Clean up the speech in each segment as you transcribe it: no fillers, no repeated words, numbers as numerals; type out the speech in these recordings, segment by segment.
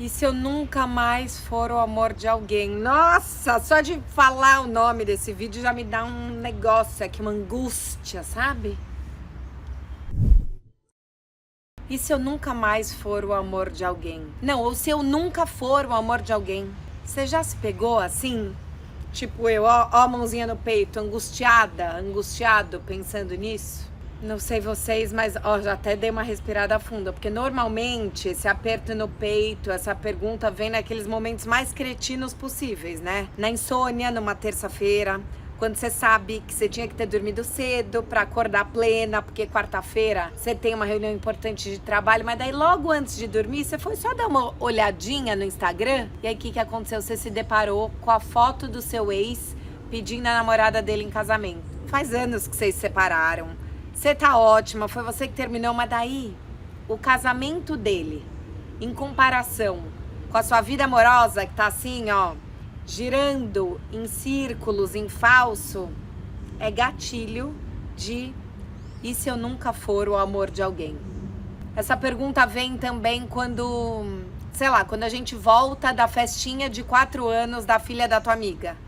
E se eu nunca mais for o amor de alguém? Nossa, só de falar o nome desse vídeo já me dá um negócio aqui, uma angústia, sabe? E se eu nunca mais for o amor de alguém? Não, ou se eu nunca for o amor de alguém? Você já se pegou assim? Tipo eu, ó a mãozinha no peito, angustiado, pensando nisso? Não sei vocês, mas ó, já até dei uma respirada funda, porque normalmente esse aperto no peito, essa pergunta vem naqueles momentos mais cretinos possíveis, né? Na insônia, numa terça-feira, quando você sabe que você tinha que ter dormido cedo pra acordar plena, porque quarta-feira você tem uma reunião importante de trabalho, mas daí logo antes de dormir, você foi só dar uma olhadinha no Instagram, e aí o que aconteceu? Você se deparou com a foto do seu ex pedindo a namorada dele em casamento. Faz anos que vocês se separaram. Você tá ótima, foi você que terminou, mas daí o casamento dele, em comparação com a sua vida amorosa, que tá assim, ó, girando em círculos, em falso, é gatilho de e se eu nunca for o amor de alguém? Essa pergunta vem também quando, sei lá, quando a gente volta da festinha de 4 anos da filha da tua amiga.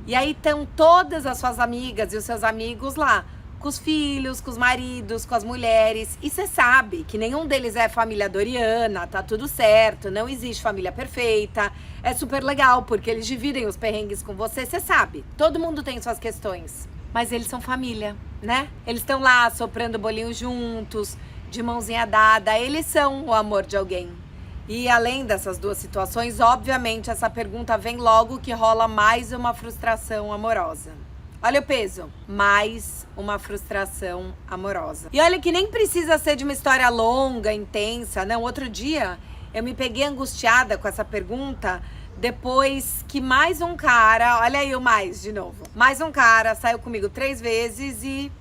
E aí estão todas as suas amigas e os seus amigos lá, com os filhos, com os maridos, com as mulheres. E você sabe que nenhum deles é família Doriana, tá tudo certo, não existe família perfeita. É super legal, porque eles dividem os perrengues com você, você sabe. Todo mundo tem suas questões. Mas eles são família, né? Eles estão lá soprando bolinho juntos, de mãozinha dada. Eles são o amor de alguém. E além dessas duas situações, obviamente, essa pergunta vem logo que rola mais uma frustração amorosa. Olha o peso, mais uma frustração amorosa. E olha que nem precisa ser de uma história longa, intensa, não. Outro dia eu me peguei angustiada com essa pergunta depois que mais um cara, olha aí o mais de novo. Mais um cara saiu comigo 3 vezes e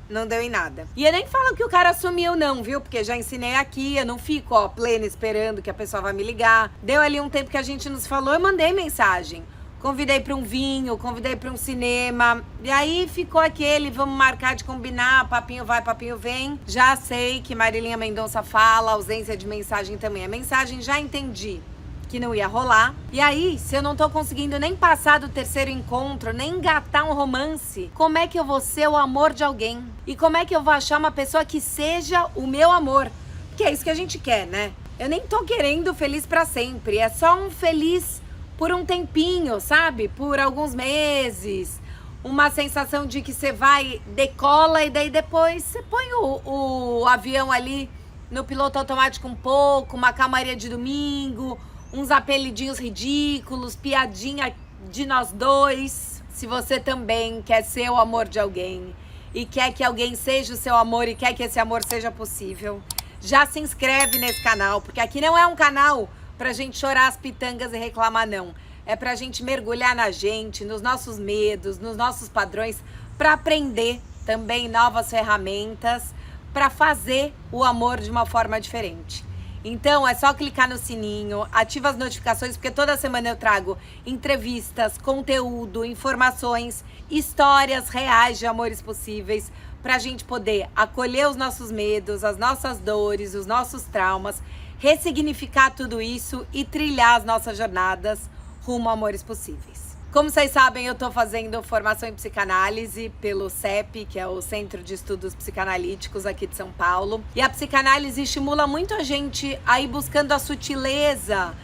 não deu em nada. E eu nem falo que o cara sumiu não, viu? Porque já ensinei aqui, eu não fico, ó, plena esperando que a pessoa vai me ligar. Deu ali um tempo que a gente nos falou, eu mandei mensagem. Convidei para um vinho, convidei para um cinema. E aí ficou aquele, vamos marcar de combinar, papinho vai, papinho vem. Já sei que Marilinha Mendonça fala, ausência de mensagem também é mensagem, já entendi que não ia rolar. E aí, se eu não tô conseguindo nem passar do 3º encontro, nem engatar um romance, como é que eu vou ser o amor de alguém? E como é que eu vou achar uma pessoa que seja o meu amor? Porque é isso que a gente quer, né? Eu nem tô querendo feliz pra sempre, é só um feliz por um tempinho, sabe? Por alguns meses. Uma sensação de que você vai, decola e daí depois você põe o avião ali no piloto automático um pouco, uma calmaria de domingo, uns apelidinhos ridículos, piadinha de nós dois. Se você também quer ser o amor de alguém e quer que alguém seja o seu amor e quer que esse amor seja possível, já se inscreve nesse canal, porque aqui não é um canal pra gente chorar as pitangas e reclamar, não. É pra gente mergulhar na gente, nos nossos medos, nos nossos padrões, pra aprender também novas ferramentas, pra fazer o amor de uma forma diferente. Então é só clicar no sininho, ativa as notificações, porque toda semana eu trago entrevistas, conteúdo, informações, histórias reais de amores possíveis, pra gente poder acolher os nossos medos, as nossas dores, os nossos traumas, ressignificar tudo isso e trilhar as nossas jornadas rumo a amores possíveis. Como vocês sabem, eu tô fazendo formação em psicanálise pelo CEP, que é o Centro de Estudos Psicanalíticos aqui de São Paulo. E a psicanálise estimula muito a gente a ir buscando a sutileza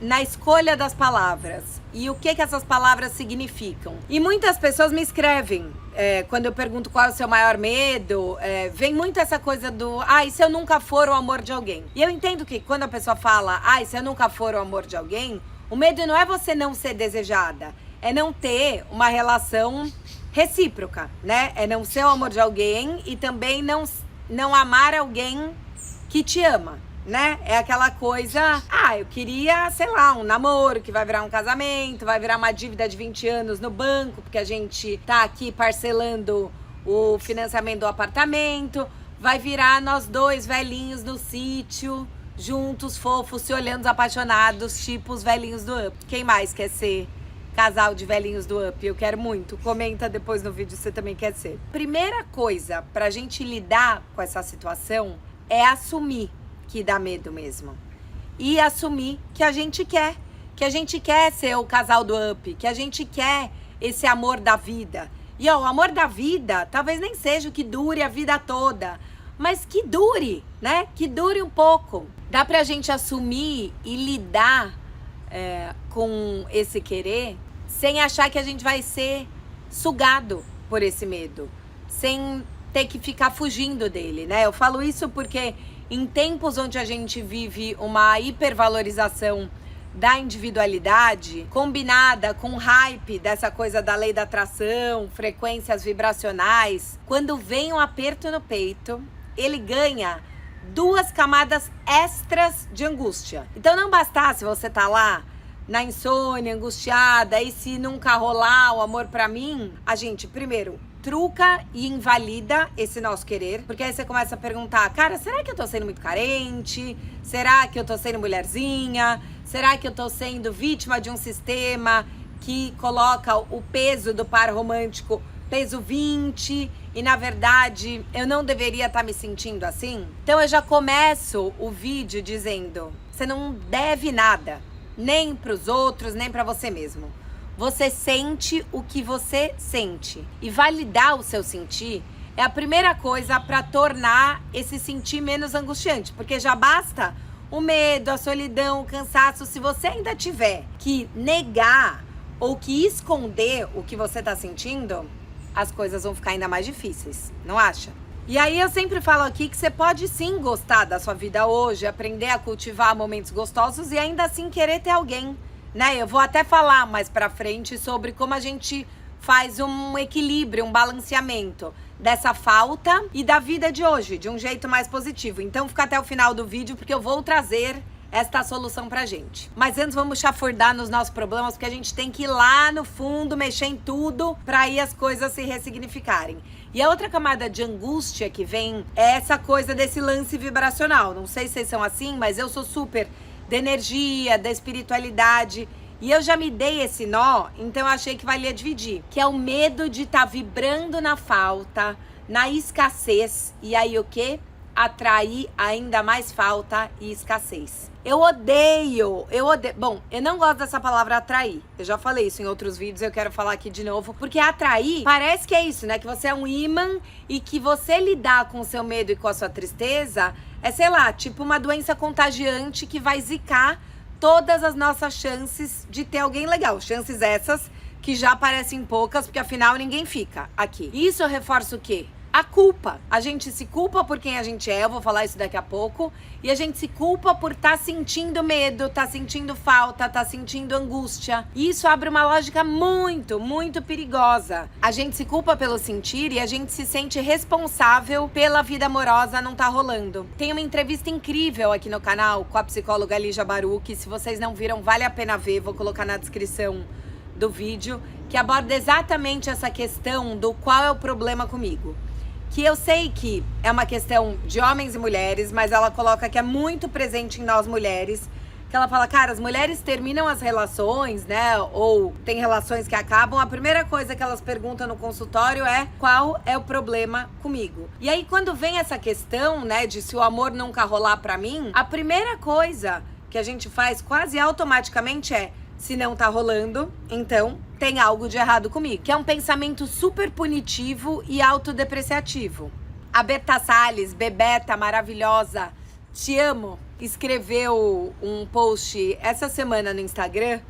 na escolha das palavras. E o que essas palavras significam. E muitas pessoas me escrevem, quando eu pergunto qual é o seu maior medo, vem muito essa coisa do, e se eu nunca for o amor de alguém? E eu entendo que quando a pessoa fala, e se eu nunca for o amor de alguém, o medo não é você não ser desejada, é não ter uma relação recíproca, né? É não ser o amor de alguém e também não amar alguém que te ama, né? É aquela coisa, eu queria, sei lá, um namoro que vai virar um casamento, vai virar uma dívida de 20 anos no banco, porque a gente tá aqui parcelando o financiamento do apartamento, vai virar nós dois velhinhos no sítio, juntos, fofos, se olhando apaixonados, tipo os velhinhos do Up. Quem mais quer ser casal de velhinhos do Up? Eu quero muito. Comenta depois no vídeo se você também quer ser. Primeira coisa pra gente lidar com essa situação é assumir que dá medo mesmo. e assumir que a gente quer. Que a gente quer ser o casal do Up, que a gente quer esse amor da vida. E ó, o amor da vida talvez nem seja o que dure a vida toda, mas que dure, né? Que dure um pouco. Dá pra gente assumir e lidar com esse querer sem achar que a gente vai ser sugado por esse medo, sem ter que ficar fugindo dele, né? Eu falo isso porque em tempos onde a gente vive uma hipervalorização da individualidade, combinada com o hype dessa coisa da lei da atração, frequências vibracionais, quando vem um aperto no peito, ele ganha 2 camadas extras de angústia. Então não bastasse você tá lá na insônia, angustiada, e se nunca rolar o amor pra mim, a gente primeiro truca e invalida esse nosso querer, porque aí você começa a perguntar, cara, será que eu tô sendo muito carente? Será que eu tô sendo mulherzinha? Será que eu tô sendo vítima de um sistema que coloca o peso do par romântico peso 20 e na verdade eu não deveria estar me sentindo assim? Então eu já começo o vídeo dizendo, você não deve nada, nem pros outros, nem pra você mesmo. Você sente o que você sente. E validar o seu sentir é a primeira coisa para tornar esse sentir menos angustiante. Porque já basta o medo, a solidão, o cansaço. Se você ainda tiver que negar ou que esconder o que você tá sentindo, as coisas vão ficar ainda mais difíceis, não acha? E aí eu sempre falo aqui que você pode sim gostar da sua vida hoje, aprender a cultivar momentos gostosos e ainda assim querer ter alguém, né? Eu vou até falar mais pra frente sobre como a gente faz um equilíbrio, um balanceamento dessa falta e da vida de hoje, de um jeito mais positivo. Então fica até o final do vídeo porque eu vou trazer esta solução pra gente. Mas antes vamos chafurdar nos nossos problemas, porque a gente tem que ir lá no fundo, mexer em tudo pra aí as coisas se ressignificarem. E a outra camada de angústia que vem é essa coisa desse lance vibracional. Não sei se vocês são assim, mas eu sou super da energia, da espiritualidade. E eu já me dei esse nó, então eu achei que valia dividir. Que é o medo de estar vibrando na falta, na escassez. E aí o quê? Atrair ainda mais falta e escassez. Eu odeio. Bom, eu não gosto dessa palavra atrair. Eu já falei isso em outros vídeos, eu quero falar aqui de novo. Porque atrair parece que é isso, né? Que você é um imã e que você lidar com o seu medo e com a sua tristeza é, sei lá, tipo uma doença contagiante que vai zicar todas as nossas chances de ter alguém legal. Chances essas que já parecem poucas, porque afinal ninguém fica aqui. Isso reforça o quê? A culpa. A gente se culpa por quem a gente é, eu vou falar isso daqui a pouco. E a gente se culpa por estar sentindo medo, estar sentindo falta, estar sentindo angústia. E isso abre uma lógica muito, muito perigosa. A gente se culpa pelo sentir e a gente se sente responsável pela vida amorosa não tá rolando. Tem uma entrevista incrível aqui no canal com a psicóloga Lígia Baruch. Se vocês não viram, vale a pena ver, vou colocar na descrição do vídeo, que aborda exatamente essa questão do qual é o problema comigo. Que eu sei que é uma questão de homens e mulheres, mas ela coloca que é muito presente em nós mulheres. Que ela fala, cara, as mulheres terminam as relações, né? Ou tem relações que acabam. A primeira coisa que elas perguntam no consultório é qual é o problema comigo. E aí quando vem essa questão, né, de se o amor nunca rolar pra mim, a primeira coisa que a gente faz quase automaticamente é, se não tá rolando, então tem algo de errado comigo. Que é um pensamento super punitivo e autodepreciativo. A Berta Salles, Bebeta, maravilhosa, te amo, escreveu um post essa semana no Instagram,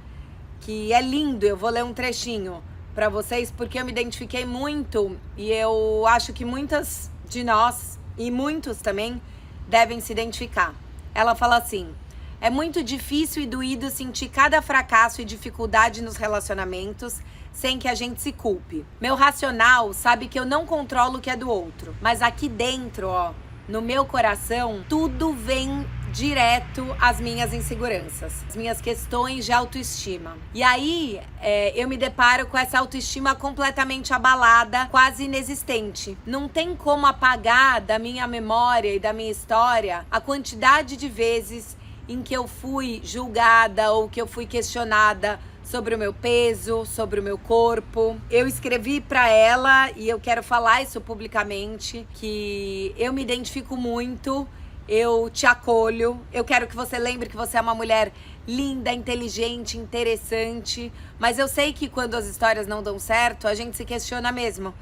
que é lindo, eu vou ler um trechinho pra vocês, porque eu me identifiquei muito e eu acho que muitas de nós, e muitos também, devem se identificar. Ela fala assim: é muito difícil e doído sentir cada fracasso e dificuldade nos relacionamentos sem que a gente se culpe. Meu racional sabe que eu não controlo o que é do outro, mas aqui dentro, ó, no meu coração, tudo vem direto às minhas inseguranças, as minhas questões de autoestima. E aí, eu me deparo com essa autoestima completamente abalada, quase inexistente. Não tem como apagar da minha memória e da minha história a quantidade de vezes em que eu fui julgada ou que eu fui questionada sobre o meu peso, sobre o meu corpo. Eu escrevi pra ela, e eu quero falar isso publicamente, que eu me identifico muito. eu te acolho, eu quero que você lembre que você é uma mulher linda, inteligente, interessante, mas eu sei que quando as histórias não dão certo, a gente se questiona mesmo.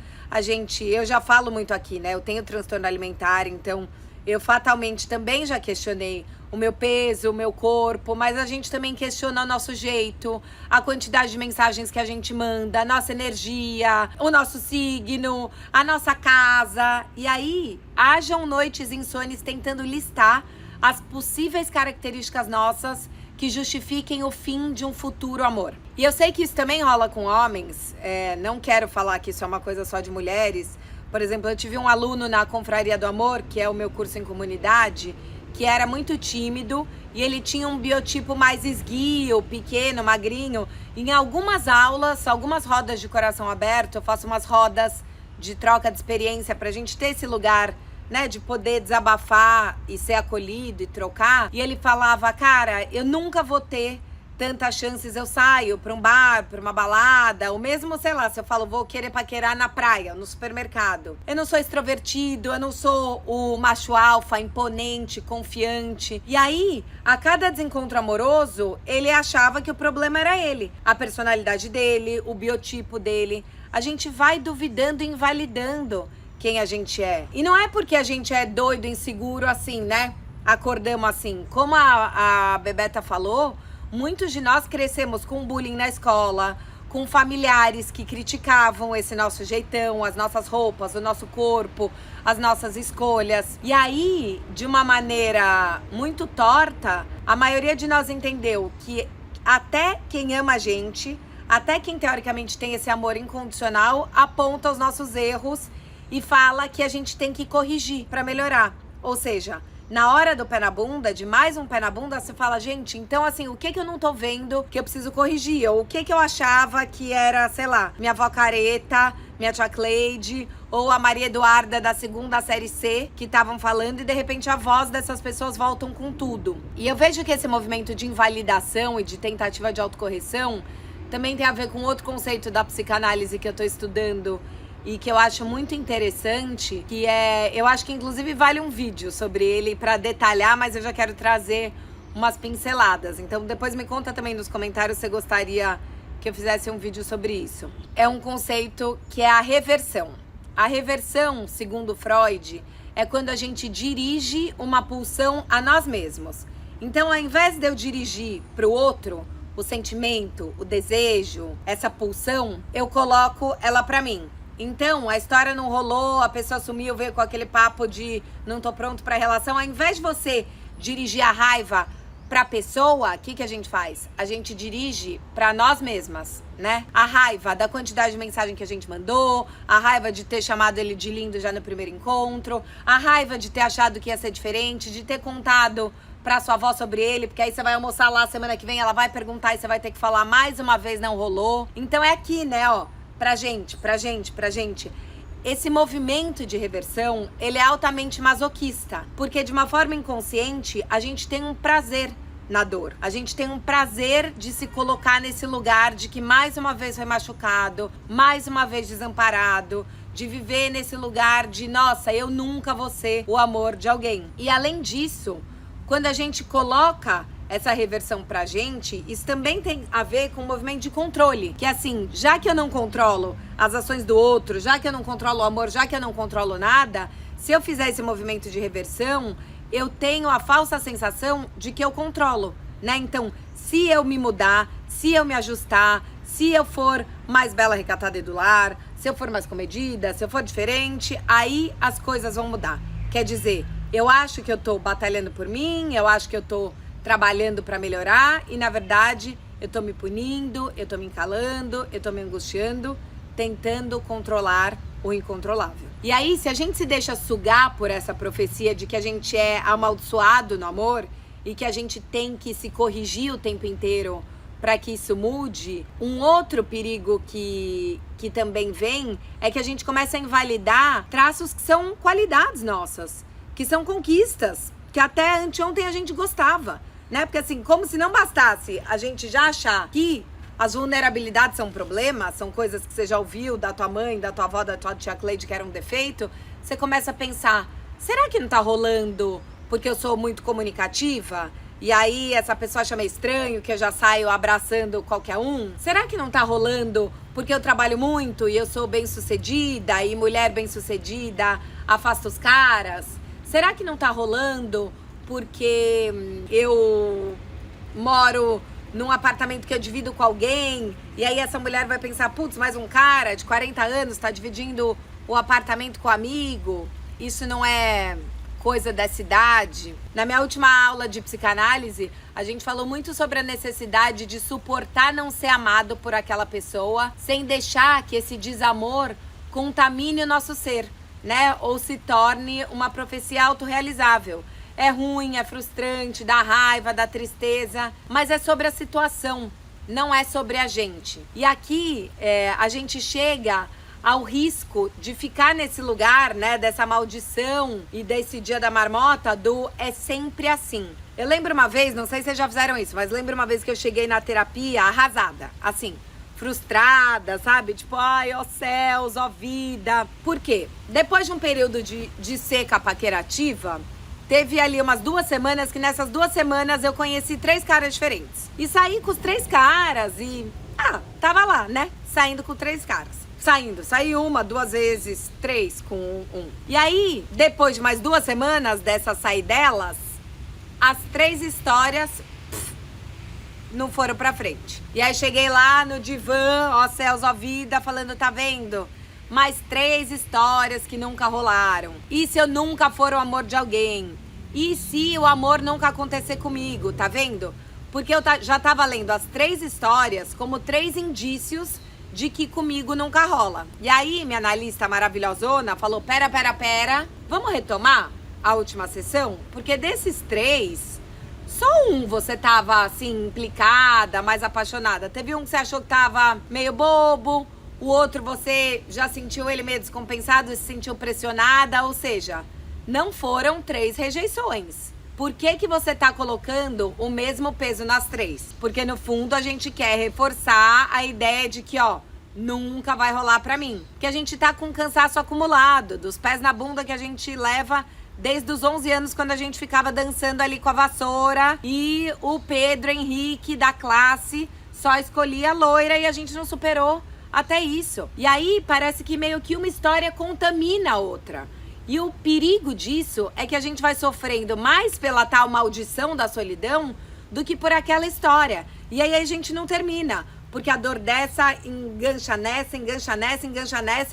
Eu já falo muito aqui, né? Eu tenho transtorno alimentar, então eu fatalmente também já questionei o meu peso, o meu corpo, mas a gente também questiona o nosso jeito, a quantidade de mensagens que a gente manda, a nossa energia, o nosso signo, a nossa casa. E aí, hajam noites insones tentando listar as possíveis características nossas que justifiquem o fim de um futuro amor. E eu sei que isso também rola com homens, não quero falar que isso é uma coisa só de mulheres. Por exemplo, eu tive um aluno na Confraria do Amor, que é o meu curso em comunidade, que era muito tímido e ele tinha um biotipo mais esguio, pequeno, magrinho. Em algumas aulas, algumas rodas de coração aberto, eu faço umas rodas de troca de experiência pra gente ter esse lugar, né, de poder desabafar e ser acolhido e trocar. E ele falava, cara, eu nunca vou ter tantas chances, eu saio pra um bar, pra uma balada, ou mesmo, sei lá, se eu falo, vou querer paquerar na praia, no supermercado. Eu não sou extrovertido, eu não sou o macho alfa, imponente, confiante. E aí, a cada desencontro amoroso, ele achava que o problema era ele, a personalidade dele, o biotipo dele. A gente vai duvidando e invalidando quem a gente é. E não é porque a gente é doido, inseguro, assim, né? Acordamos assim. Como a Bebeta falou, muitos de nós crescemos com bullying na escola, com familiares que criticavam esse nosso jeitão, as nossas roupas, o nosso corpo, as nossas escolhas. E aí, de uma maneira muito torta, a maioria de nós entendeu que até quem ama a gente, até quem teoricamente tem esse amor incondicional, aponta os nossos erros e fala que a gente tem que corrigir para melhorar. Ou seja, na hora do pé na bunda, de mais um pé na bunda, você fala, gente, então assim, o que eu não tô vendo que eu preciso corrigir? Ou o que eu achava que era, sei lá, minha avó Careta, minha tia Cleide, ou a Maria Eduarda da segunda série C, que estavam falando, e de repente a voz dessas pessoas voltam com tudo. E eu vejo que esse movimento de invalidação e de tentativa de autocorreção também tem a ver com outro conceito da psicanálise que eu tô estudando, e que eu acho muito interessante, que eu acho que inclusive vale um vídeo sobre ele para detalhar, mas eu já quero trazer umas pinceladas. Então depois me conta também nos comentários se você gostaria que eu fizesse um vídeo sobre isso. É um conceito que é a reversão. A reversão, segundo Freud, é quando a gente dirige uma pulsão a nós mesmos. Então, ao invés de eu dirigir para o outro, o sentimento, o desejo, essa pulsão, eu coloco ela para mim. Então, a história não rolou, a pessoa sumiu, veio com aquele papo de não tô pronto pra relação. Ao invés de você dirigir a raiva pra pessoa, o que a gente faz? A gente dirige pra nós mesmas, né? A raiva da quantidade de mensagem que a gente mandou, a raiva de ter chamado ele de lindo já no primeiro encontro, a raiva de ter achado que ia ser diferente, de ter contado pra sua avó sobre ele, porque aí você vai almoçar lá semana que vem, ela vai perguntar e você vai ter que falar mais uma vez, não rolou. Então é aqui, né, ó. Pra gente. Esse movimento de reversão, ele é altamente masoquista, porque de uma forma inconsciente, a gente tem um prazer na dor. A gente tem um prazer de se colocar nesse lugar de que mais uma vez foi machucado, mais uma vez desamparado, de viver nesse lugar de, nossa, eu nunca vou ser o amor de alguém. E além disso, quando a gente coloca essa reversão pra gente, isso também tem a ver com o movimento de controle. Que assim, já que eu não controlo as ações do outro, já que eu não controlo o amor, já que eu não controlo nada, se eu fizer esse movimento de reversão, eu tenho a falsa sensação de que eu controlo, né? Então, se eu me mudar, se eu me ajustar, se eu for mais bela, recatada e do lar, se eu for mais comedida, se eu for diferente, aí as coisas vão mudar. Quer dizer, eu acho que eu tô batalhando por mim, eu acho que eu tô trabalhando para melhorar e, na verdade, eu tô me punindo, eu tô me encalando, eu tô me angustiando, tentando controlar o incontrolável. E aí, se a gente se deixa sugar por essa profecia de que a gente é amaldiçoado no amor e que a gente tem que se corrigir o tempo inteiro para que isso mude, um outro perigo que também vem é que a gente começa a invalidar traços que são qualidades nossas, que são conquistas, que até anteontem a gente gostava, né? Porque assim, como se não bastasse a gente já achar que as vulnerabilidades são um problema, são coisas que você já ouviu da tua mãe, da tua avó, da tua tia Cleide que era um defeito, você começa a pensar, será que não tá rolando porque eu sou muito comunicativa? E aí essa pessoa acha meio estranho que eu já saio abraçando qualquer um? Será que não tá rolando porque eu trabalho muito e eu sou bem-sucedida e mulher bem-sucedida afasta os caras? Será que não tá rolando porque eu moro num apartamento que eu divido com alguém e aí essa mulher vai pensar, putz, mais um cara de 40 anos tá dividindo o apartamento com um amigo? Isso não é coisa dessa idade? Na minha última aula de psicanálise, a gente falou muito sobre a necessidade de suportar não ser amado por aquela pessoa, sem deixar que esse desamor contamine o nosso ser, né? Ou se torne uma profecia autorrealizável. É ruim, é frustrante, dá raiva, dá tristeza, mas é sobre a situação, não é sobre a gente. E aqui a gente chega ao risco de ficar nesse lugar, né, dessa maldição e desse dia da marmota do é sempre assim. Eu lembro uma vez, não sei se vocês já fizeram isso, mas lembro uma vez que eu cheguei na terapia arrasada, assim, frustrada, sabe? Tipo, ai, ó céus, ó vida. Por quê? Depois de um período de seca paquerativa, teve ali umas 2 semanas que nessas 2 semanas eu conheci 3 caras diferentes. E saí com os 3 caras e, tava lá, né? Saindo com 3 caras. Saí 1, 2 vezes, 3 com um. E aí, depois de mais 2 semanas dessas saidelas, as 3 histórias não foram pra frente. E aí cheguei lá no divã, ó céus, ó vida, falando, tá vendo? Mais 3 histórias que nunca rolaram. E se eu nunca for o amor de alguém? E se o amor nunca acontecer comigo, tá vendo? Porque eu já tava lendo as 3 histórias como 3 indícios de que comigo nunca rola. E aí, minha analista maravilhosona falou, pera, vamos retomar a última sessão? Porque desses 3, só um você tava, assim, implicada, mais apaixonada. Teve um que você achou que tava meio bobo, o outro você já sentiu ele meio descompensado e se sentiu pressionada, ou seja, não foram 3 rejeições. Por que você tá colocando o mesmo peso nas 3? Porque no fundo a gente quer reforçar a ideia de que, ó, nunca vai rolar pra mim. Porque a gente tá com cansaço acumulado, dos pés na bunda que a gente leva desde os 11 anos, quando a gente ficava dançando ali com a vassoura e o Pedro Henrique da classe só escolhia loira e a gente não superou até isso. E aí parece que meio que uma história contamina a outra. E o perigo disso é que a gente vai sofrendo mais pela tal maldição da solidão do que por aquela história. E aí a gente não termina, porque a dor dessa engancha nessa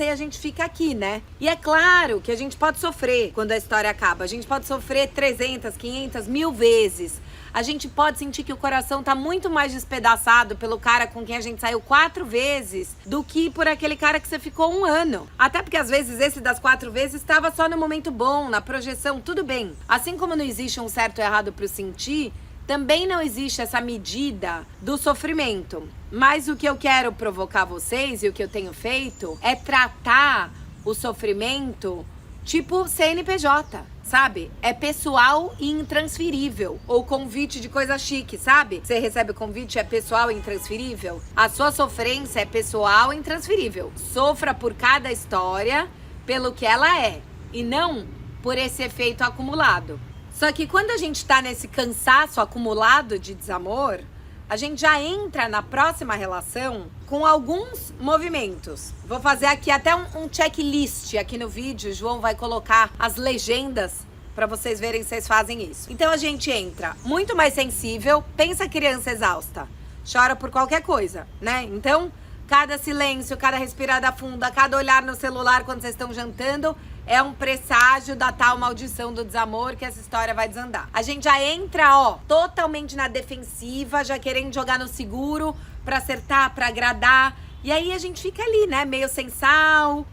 e a gente fica aqui, né? E é claro que a gente pode sofrer quando a história acaba. A gente pode sofrer 300, 500, 1000 vezes. A gente pode sentir que o coração tá muito mais despedaçado pelo cara com quem a gente saiu 4 vezes do que por aquele cara que você ficou 1 ano. Até porque às vezes esse das 4 vezes estava só no momento bom, na projeção, tudo bem. Assim como não existe um certo e errado pro sentir, também não existe essa medida do sofrimento. Mas o que eu quero provocar vocês e o que eu tenho feito é tratar o sofrimento tipo CNPJ, sabe? É pessoal e intransferível. Ou convite de coisa chique, sabe? Você recebe o convite, é pessoal e intransferível. A sua sofrência é pessoal e intransferível. Sofra por cada história pelo que ela é e não por esse efeito acumulado. Só que quando a gente tá nesse cansaço acumulado de desamor, a gente já entra na próxima relação com alguns movimentos. Vou fazer aqui até um checklist aqui no vídeo. O João vai colocar as legendas para vocês verem se vocês fazem isso. Então a gente entra muito mais sensível. Pensa a criança exausta. Chora por qualquer coisa, né? Então, cada silêncio, cada respirada funda, cada olhar no celular quando vocês estão jantando é um presságio da tal maldição do desamor que essa história vai desandar. A gente já entra, ó, totalmente na defensiva, já querendo jogar no seguro pra acertar, pra agradar. E aí a gente fica ali, né, meio sem sal,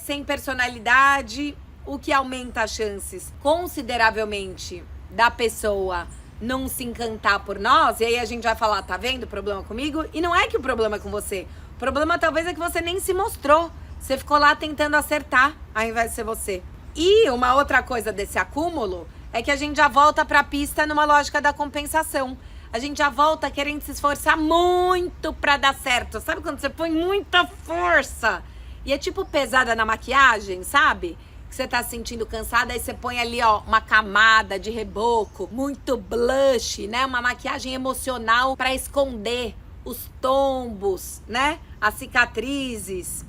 sem personalidade, o que aumenta as chances consideravelmente da pessoa não se encantar por nós. E aí a gente vai falar, tá vendo o problema comigo? E não é que o problema é com você. O problema talvez é que você nem se mostrou. Você ficou lá tentando acertar, ao invés de ser você. E uma outra coisa desse acúmulo é que a gente já volta pra pista numa lógica da compensação. A gente já volta querendo se esforçar muito pra dar certo. Sabe quando você põe muita força? E é tipo pesada na maquiagem, sabe? que você tá se sentindo cansada, aí você põe ali, ó, uma camada de reboco, muito blush, né? Uma maquiagem emocional pra esconder os tombos, né? As cicatrizes.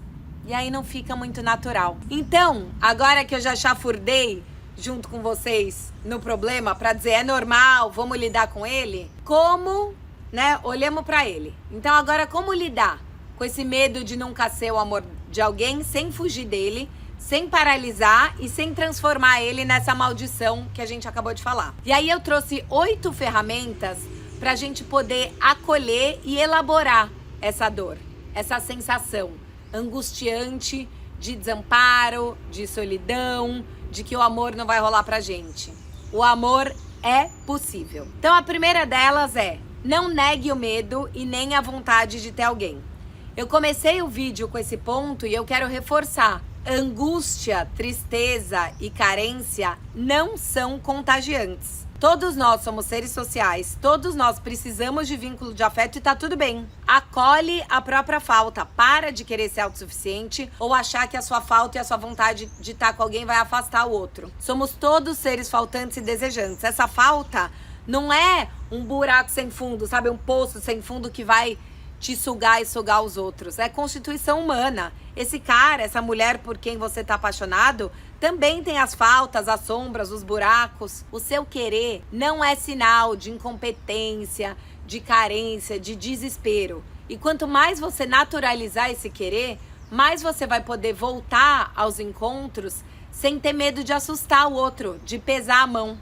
E aí não fica muito natural. Então, agora que eu já chafurdei junto com vocês no problema pra dizer é normal, vamos lidar com ele, como, né? Olhamos pra ele. Então agora como lidar com esse medo de nunca ser o amor de alguém sem fugir dele, sem paralisar e sem transformar ele nessa maldição que a gente acabou de falar. E aí eu trouxe 8 ferramentas pra gente poder acolher e elaborar essa dor, essa sensação angustiante de desamparo, de solidão, de que o amor não vai rolar pra gente. O amor é possível. Então a primeira delas é: não negue o medo e nem a vontade de ter alguém. Eu comecei o vídeo com esse ponto e eu quero reforçar. Angústia, tristeza e carência não são contagiantes. Todos nós somos seres sociais, todos nós precisamos de vínculo de afeto e tá tudo bem. Acolhe a própria falta, para de querer ser autossuficiente ou achar que a sua falta e a sua vontade de estar com alguém vai afastar o outro. Somos todos seres faltantes e desejantes. Essa falta não é um buraco sem fundo, sabe? Um poço sem fundo que vai te sugar e sugar os outros. É constituição humana. Esse cara, essa mulher por quem você tá apaixonado, também tem as faltas, as sombras, os buracos. O seu querer não é sinal de incompetência, de carência, de desespero. E quanto mais você naturalizar esse querer, mais você vai poder voltar aos encontros sem ter medo de assustar o outro, de pesar a mão.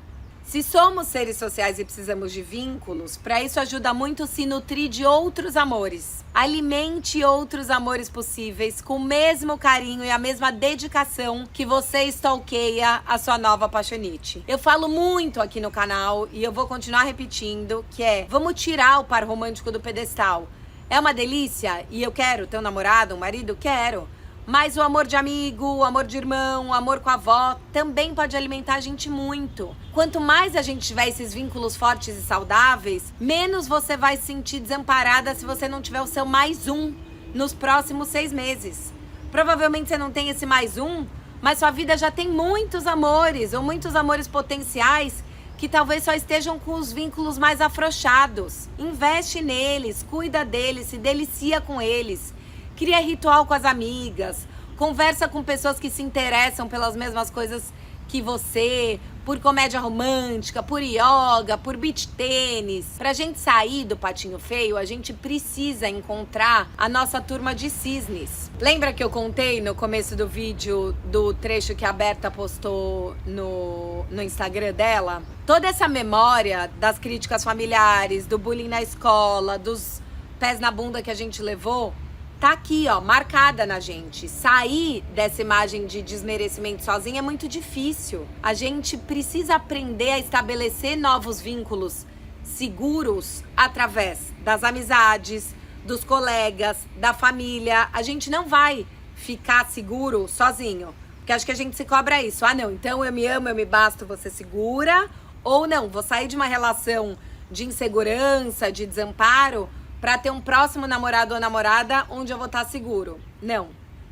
Se somos seres sociais e precisamos de vínculos, para isso ajuda muito se nutrir de outros amores. Alimente outros amores possíveis com o mesmo carinho e a mesma dedicação que você stalkeia a sua nova apaixonite. Eu falo muito aqui no canal e eu vou continuar repetindo que vamos tirar o par romântico do pedestal. É uma delícia e eu quero ter um namorado, um marido? Quero. Mas o amor de amigo, o amor de irmão, o amor com a avó também pode alimentar a gente muito. Quanto mais a gente tiver esses vínculos fortes e saudáveis, menos você vai se sentir desamparada se você não tiver o seu mais um nos próximos 6 meses. Provavelmente você não tem esse mais um, mas sua vida já tem muitos amores ou muitos amores potenciais que talvez só estejam com os vínculos mais afrouxados. Investe neles, cuida deles, se delicia com eles. Cria ritual com as amigas, conversa com pessoas que se interessam pelas mesmas coisas que você, por comédia romântica, por yoga, por beach tênis. Pra gente sair do patinho feio, a gente precisa encontrar a nossa turma de cisnes. Lembra que eu contei no começo do vídeo do trecho que a Berta postou no Instagram dela? Toda essa memória das críticas familiares, do bullying na escola, dos pés na bunda que a gente levou, tá aqui, ó, marcada na gente. Sair dessa imagem de desmerecimento sozinha é muito difícil. A gente precisa aprender a estabelecer novos vínculos seguros através das amizades, dos colegas, da família. A gente não vai ficar seguro sozinho, porque acho que a gente se cobra isso. Ah, não, então eu me amo, eu me basto, você segura. Ou não, vou sair de uma relação de insegurança, de desamparo, para ter um próximo namorado ou namorada onde eu vou estar seguro. Não.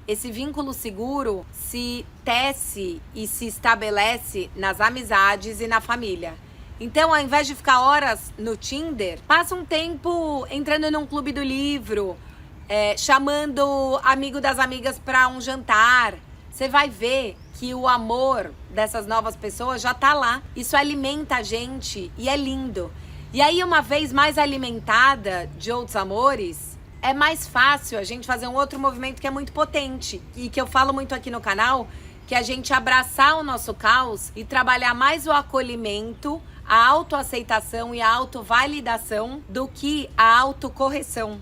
Esse vínculo seguro se tece e se estabelece nas amizades e na família. Então, ao invés de ficar horas no Tinder, passa um tempo entrando num clube do livro, chamando amigo das amigas para um jantar. Você vai ver que o amor dessas novas pessoas já tá lá. Isso alimenta a gente e é lindo. E aí, uma vez mais alimentada de outros amores, é mais fácil a gente fazer um outro movimento que é muito potente e que eu falo muito aqui no canal, que é a gente abraçar o nosso caos e trabalhar mais o acolhimento, a autoaceitação e a autovalidação do que a autocorreção.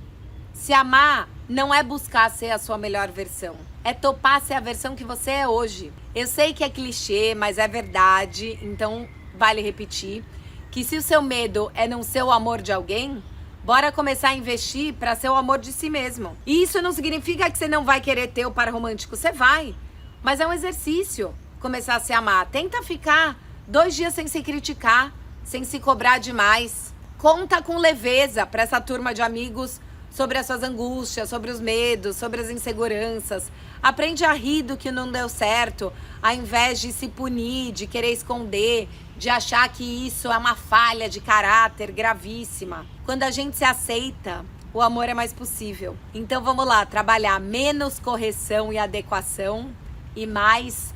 Se amar não é buscar ser a sua melhor versão, é topar ser a versão que você é hoje. Eu sei que é clichê, mas é verdade, então vale repetir. Que se o seu medo é não ser o amor de alguém, bora começar a investir para ser o amor de si mesmo. E isso não significa que você não vai querer ter o par romântico, você vai. Mas é um exercício começar a se amar. Tenta ficar 2 dias sem se criticar, sem se cobrar demais. Conta com leveza para essa turma de amigos sobre as suas angústias, sobre os medos, sobre as inseguranças. Aprende a rir do que não deu certo, ao invés de se punir, de querer esconder, de achar que isso é uma falha de caráter gravíssima. Quando a gente se aceita, o amor é mais possível. Então vamos lá, trabalhar menos correção e adequação e mais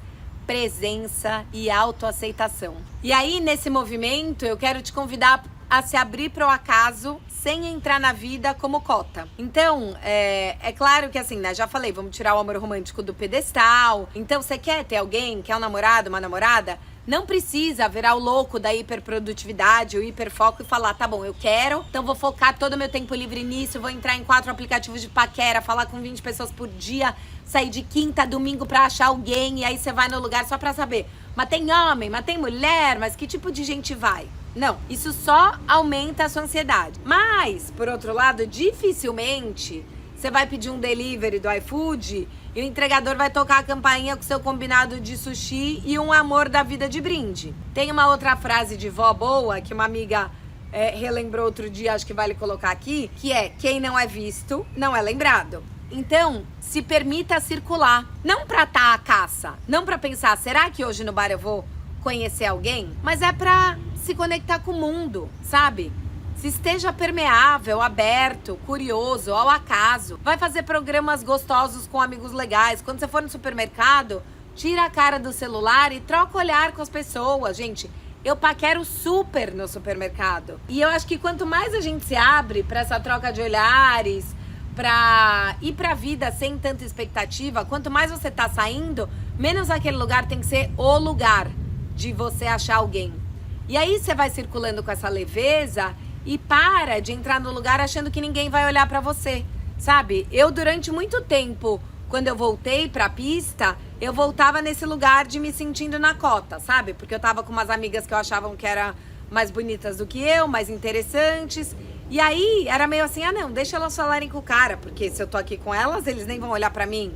presença e autoaceitação. E aí, nesse movimento, eu quero te convidar a se abrir para o acaso sem entrar na vida como cota. Então, é claro que assim, né? Já falei, vamos tirar o amor romântico do pedestal. Então, você quer ter alguém, quer um namorado, uma namorada? Não precisa virar o louco da hiperprodutividade, o hiperfoco e falar, tá bom, eu quero, então vou focar todo o meu tempo livre nisso, vou entrar em 4 aplicativos de paquera, falar com 20 pessoas por dia, sair de quinta a domingo pra achar alguém, e aí você vai no lugar só pra saber, mas tem homem, mas tem mulher, mas que tipo de gente vai? Não, isso só aumenta a sua ansiedade. Mas, por outro lado, dificilmente você vai pedir um delivery do iFood e o entregador vai tocar a campainha com seu combinado de sushi e um amor da vida de brinde. Tem uma outra frase de vó boa que uma amiga relembrou outro dia, acho que vale colocar aqui, que é: quem não é visto, não é lembrado. Então, se permita circular. Não pra estar à caça, não pra pensar, será que hoje no bar eu vou conhecer alguém? Mas é pra se conectar com o mundo, sabe? Se esteja permeável, aberto, curioso, ao acaso. Vai fazer programas gostosos com amigos legais. Quando você for no supermercado, tira a cara do celular e troca olhar com as pessoas. Gente, eu paquero super no supermercado. E eu acho que quanto mais a gente se abre para essa troca de olhares, pra ir pra vida sem tanta expectativa, quanto mais você tá saindo, menos aquele lugar tem que ser o lugar de você achar alguém. E aí você vai circulando com essa leveza e para de entrar no lugar achando que ninguém vai olhar pra você, sabe? Eu, durante muito tempo, quando eu voltei pra pista, eu voltava nesse lugar de me sentindo na cota, sabe? Porque eu tava com umas amigas que eu achavam que eram mais bonitas do que eu, mais interessantes. E aí, era meio assim, ah não, deixa elas falarem com o cara, porque se eu tô aqui com elas, eles nem vão olhar pra mim.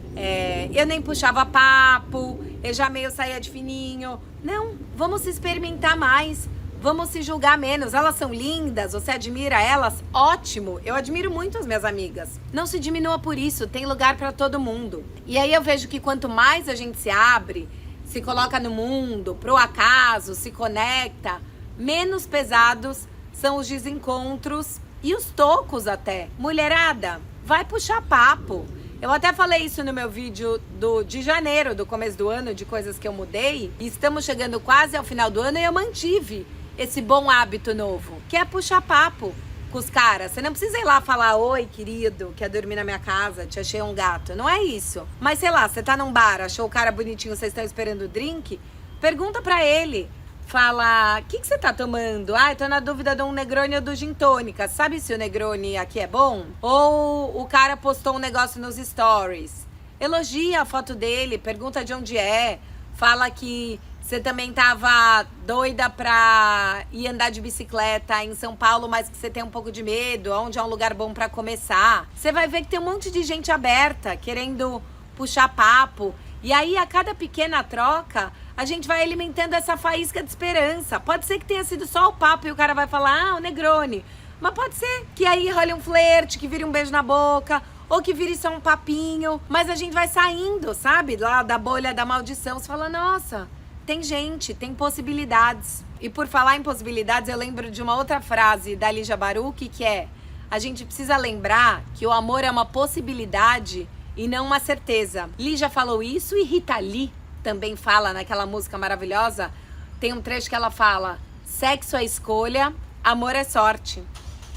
Eu nem puxava papo, eu já meio saía de fininho. Não, vamos se experimentar mais. Vamos se julgar menos. Elas são lindas, você admira elas? Ótimo! Eu admiro muito as minhas amigas. Não se diminua por isso, tem lugar pra todo mundo. E aí eu vejo que quanto mais a gente se abre, se coloca no mundo, pro acaso, se conecta, menos pesados são os desencontros e os tocos até. Mulherada, vai puxar papo. Eu até falei isso no meu vídeo de janeiro, do começo do ano, de coisas que eu mudei. E estamos chegando quase ao final do ano e eu mantive esse bom hábito novo, que é puxar papo com os caras. Você não precisa ir lá falar: oi, querido, quer dormir na minha casa, te achei um gato. Não é isso. Mas sei lá, você tá num bar, achou o cara bonitinho, vocês estão esperando o drink, pergunta pra ele. Fala: o que você tá tomando? Ah, eu tô na dúvida de um Negroni ou do Gin Tônica. Sabe se o Negroni aqui é bom? Ou o cara postou um negócio nos stories. Elogia a foto dele, pergunta de onde é. Fala que você também tava doida pra ir andar de bicicleta em São Paulo, mas que você tem um pouco de medo, onde é um lugar bom pra começar. Você vai ver que tem um monte de gente aberta, querendo puxar papo. E aí, a cada pequena troca, a gente vai alimentando essa faísca de esperança. Pode ser que tenha sido só o papo e o cara vai falar: ah, o Negroni. Mas pode ser que aí role um flerte, que vire um beijo na boca, ou que vire só um papinho. Mas a gente vai saindo, sabe? Lá da bolha da maldição. Você fala: nossa, tem gente, tem possibilidades. E por falar em possibilidades, eu lembro de uma outra frase da Lígia Baruch, que é: a gente precisa lembrar que o amor é uma possibilidade e não uma certeza. Lígia falou isso e Rita Lee também fala naquela música maravilhosa. Tem um trecho que ela fala: sexo é escolha, amor é sorte.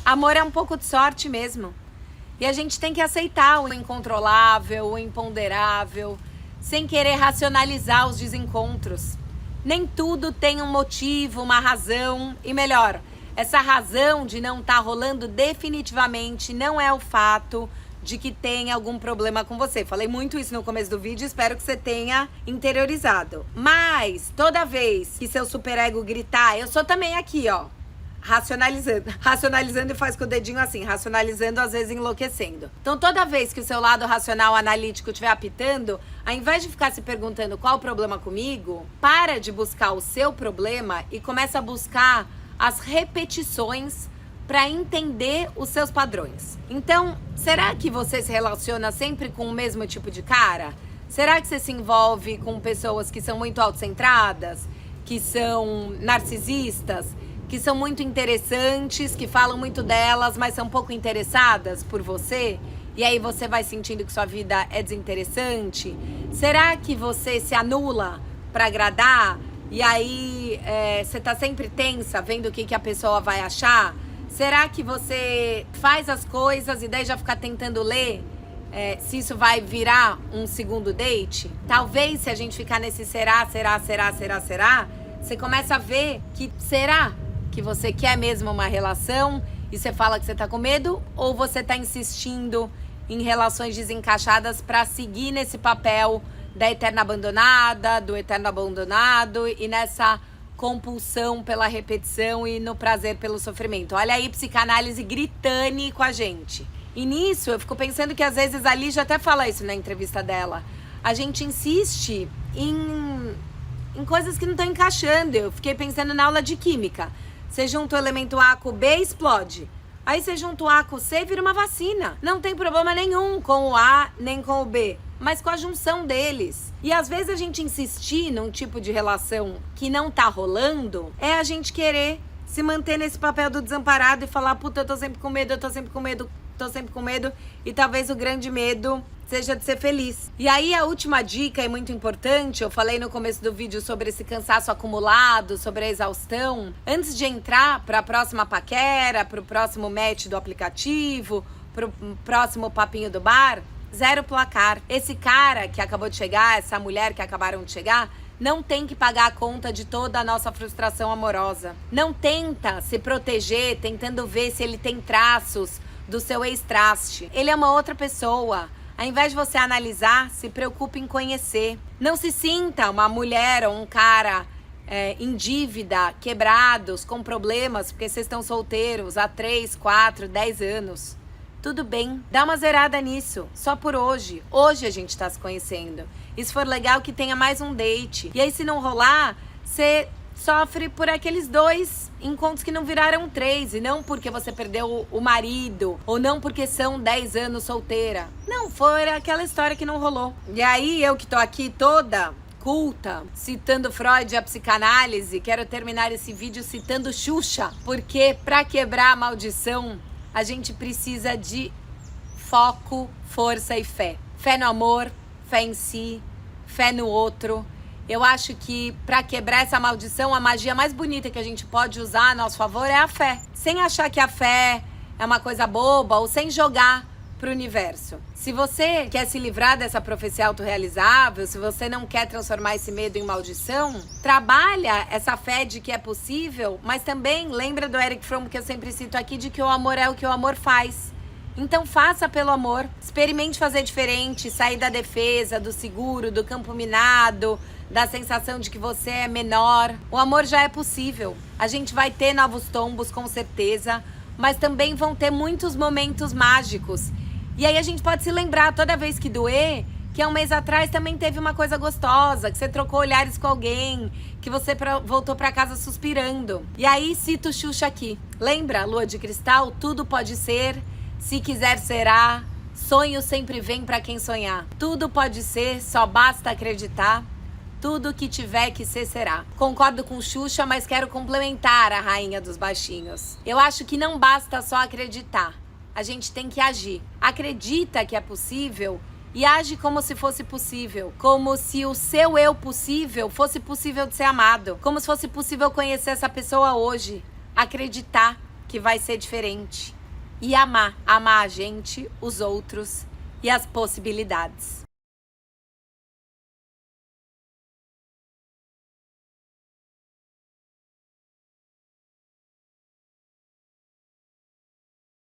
Amor é um pouco de sorte mesmo. E a gente tem que aceitar o incontrolável, o imponderável, sem querer racionalizar os desencontros. Nem tudo tem um motivo, uma razão. E melhor, essa razão de não estar rolando definitivamente não é o fato de que tem algum problema com você. Falei muito isso no começo do vídeo, espero que você tenha interiorizado. Mas toda vez que seu superego gritar: eu sou também aqui, ó, racionalizando e faz com o dedinho assim, racionalizando, às vezes enlouquecendo. Então toda vez que o seu lado racional analítico estiver apitando, ao invés de ficar se perguntando qual o problema comigo, para de buscar o seu problema e começa a buscar as repetições para entender os seus padrões. Então, será que você se relaciona sempre com o mesmo tipo de cara? Será que você se envolve com pessoas que são muito autocentradas, que são narcisistas, que são muito interessantes, que falam muito delas, mas são pouco interessadas por você? E aí você vai sentindo que sua vida é desinteressante? Será que você se anula para agradar? E aí você tá sempre tensa, vendo o que a pessoa vai achar? Será que você faz as coisas e daí já fica tentando ler se isso vai virar um segundo date? Talvez se a gente ficar nesse será, você começa a ver que será que você quer mesmo uma relação e você fala que você tá com medo, ou você tá insistindo em relações desencaixadas para seguir nesse papel da eterna abandonada, do eterno abandonado e nessa compulsão pela repetição e no prazer pelo sofrimento. Olha aí, psicanálise gritando com a gente. E nisso, eu fico pensando que às vezes a Lígia até fala isso na entrevista dela. A gente insiste em coisas que não estão encaixando. Eu fiquei pensando na aula de química. Você junta o elemento A com o B, explode. Aí você junta o A com o C, vira uma vacina. Não tem problema nenhum com o A nem com o B, mas com a junção deles. E às vezes a gente insistir num tipo de relação que não tá rolando é a gente querer se manter nesse papel do desamparado e falar, puta, eu tô sempre com medo, e talvez o grande medo seja de ser feliz. E aí a última dica é muito importante, eu falei no começo do vídeo sobre esse cansaço acumulado, sobre a exaustão. Antes de entrar para a próxima paquera, para o próximo match do aplicativo, para o próximo papinho do bar, zero placar. Esse cara que acabou de chegar, essa mulher que acabaram de chegar, não tem que pagar a conta de toda a nossa frustração amorosa. Não tenta se proteger, tentando ver se ele tem traços do seu ex-traste. Ele é uma outra pessoa. Ao invés de você analisar, se preocupe em conhecer. Não se sinta uma mulher ou um cara em dívida, quebrados, com problemas, porque vocês estão solteiros há 3, 4, 10 anos. Tudo bem, dá uma zerada nisso, só por hoje. Hoje a gente tá se conhecendo. E se for legal, que tenha mais um date. E aí se não rolar, você sofre por aqueles 2 encontros que não viraram 3. E não porque você perdeu o marido, ou não porque são 10 anos solteira. Não, foi aquela história que não rolou. E aí eu que tô aqui toda culta, citando Freud e a psicanálise, quero terminar esse vídeo citando Xuxa. Porque pra quebrar a maldição, a gente precisa de foco, força e fé. Fé no amor, fé em si, fé no outro. Eu acho que para quebrar essa maldição, a magia mais bonita que a gente pode usar a nosso favor é a fé. Sem achar que a fé é uma coisa boba ou sem jogar pro universo. Se você quer se livrar dessa profecia autorrealizável, se você não quer transformar esse medo em maldição, trabalha essa fé de que é possível, mas também lembra do Erich Fromm, que eu sempre cito aqui, de que o amor é o que o amor faz. Então faça pelo amor, experimente fazer diferente, sair da defesa, do seguro, do campo minado, da sensação de que você é menor. O amor já é possível. A gente vai ter novos tombos, com certeza, mas também vão ter muitos momentos mágicos. E aí a gente pode se lembrar toda vez que doer, que há um mês atrás também teve uma coisa gostosa, que você trocou olhares com alguém, que você voltou pra casa suspirando. E aí cito Xuxa aqui. Lembra, Lua de Cristal? Tudo pode ser, se quiser será, sonho sempre vem pra quem sonhar. Tudo pode ser, só basta acreditar. Tudo que tiver que ser, será. Concordo com Xuxa, mas quero complementar a rainha dos baixinhos. Eu acho que não basta só acreditar. A gente tem que agir. Acredita que é possível e age como se fosse possível. Como se o seu eu possível fosse possível de ser amado. Como se fosse possível conhecer essa pessoa hoje. Acreditar que vai ser diferente. E amar. Amar a gente, os outros e as possibilidades.